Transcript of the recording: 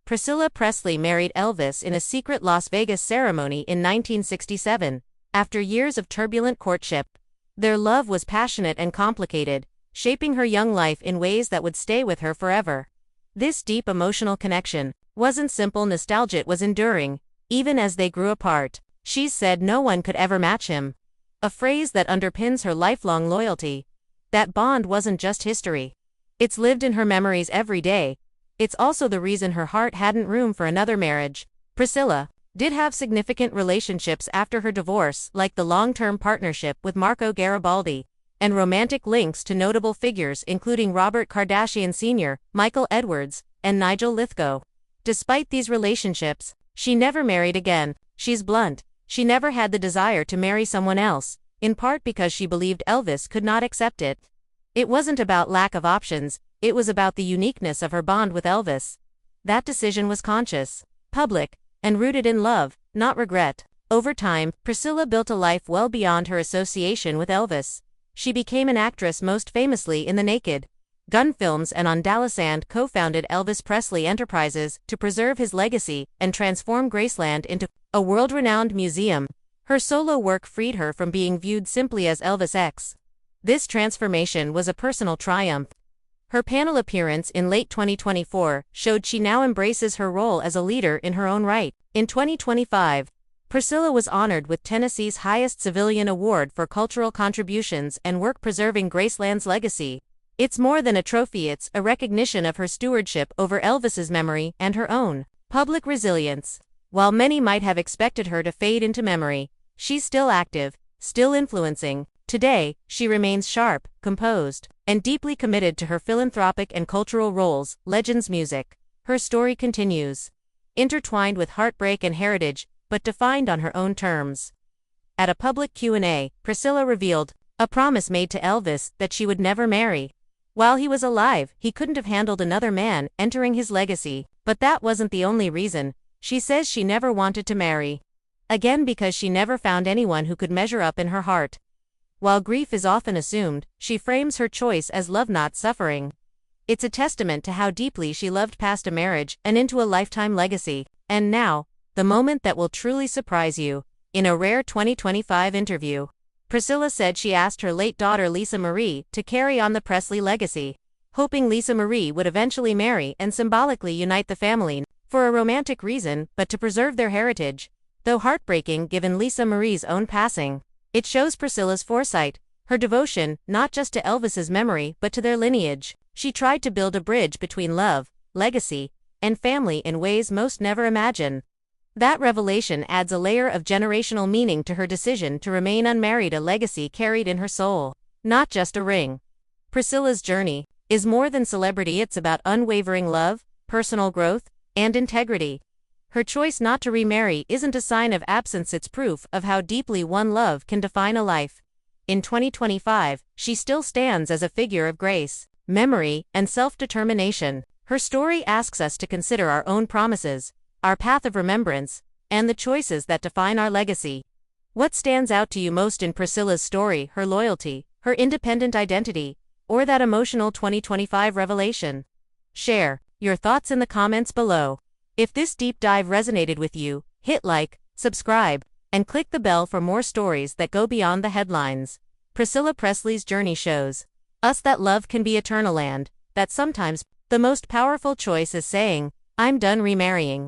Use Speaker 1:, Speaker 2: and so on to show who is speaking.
Speaker 1: Priscilla Presley married Elvis in a secret Las Vegas ceremony in 1967, after years of turbulent courtship. Their love was passionate and complicated, shaping her young life in ways that would stay with her forever. This deep emotional connection wasn't simple nostalgia, it was enduring, even as they grew apart. She said no one could ever match him, a phrase that underpins her lifelong loyalty. That bond wasn't just history. It's lived in her memories every day. It's also the reason her heart hadn't room for another marriage. Priscilla did have significant relationships after her divorce, like the long-term partnership with Marco Garibaldi, and romantic links to notable figures including Robert Kardashian Sr., Michael Edwards, and Nigel Lithgow. Despite these relationships, she never married again. She's blunt. She never had the desire to marry someone else, in part because she believed Elvis could not accept it. It wasn't about lack of options, it was about the uniqueness of her bond with Elvis. That decision was conscious, public, and rooted in love, not regret. Over time, Priscilla built a life well beyond her association with Elvis. She became an actress, most famously in the Naked Gun films and on Dallas, and co-founded Elvis Presley Enterprises to preserve his legacy and transform Graceland into a world-renowned museum. Her solo work freed her from being viewed simply as Elvis X. This transformation was a personal triumph. Her panel appearance in late 2024 showed she now embraces her role as a leader in her own right. In 2025, Priscilla was honored with Tennessee's highest civilian award for cultural contributions and work preserving Graceland's legacy. It's more than a trophy, it's a recognition of her stewardship over Elvis's memory and her own public resilience. While many might have expected her to fade into memory, she's still active, still influencing. Today, she remains sharp, composed, and deeply committed to her philanthropic and cultural roles. Legends music. Her story continues, intertwined with heartbreak and heritage, but defined on her own terms. At a public Q&A, Priscilla revealed a promise made to Elvis that she would never marry. While he was alive, he couldn't have handled another man entering his legacy. But that wasn't the only reason. She says she never wanted to marry again because she never found anyone who could measure up in her heart. While grief is often assumed, she frames her choice as love, not suffering. It's a testament to how deeply she loved past a marriage and into a lifetime legacy. And now, the moment that will truly surprise you. In a rare 2025 interview, Priscilla said she asked her late daughter Lisa Marie to carry on the Presley legacy, hoping Lisa Marie would eventually marry and symbolically unite the family, for a romantic reason, but to preserve their heritage. Though heartbreaking given Lisa Marie's own passing, it shows Priscilla's foresight, her devotion, not just to Elvis's memory but to their lineage. She tried to build a bridge between love, legacy, and family in ways most never imagine. That revelation adds a layer of generational meaning to her decision to remain unmarried, a legacy carried in her soul, not just a ring. Priscilla's journey is more than celebrity, it's about unwavering love, personal growth, and integrity. Her choice not to remarry isn't a sign of absence, it's proof of how deeply one love can define a life. In 2025, she still stands as a figure of grace, memory, and self-determination. Her story asks us to consider our own promises, our path of remembrance, and the choices that define our legacy. What stands out to you most in Priscilla's story, her loyalty, her independent identity, or that emotional 2025 revelation? Share your thoughts in the comments below. If this deep dive resonated with you, hit like, subscribe, and click the bell for more stories that go beyond the headlines. Priscilla Presley's journey shows us that love can be eternal and that sometimes the most powerful choice is saying, "I'm done remarrying."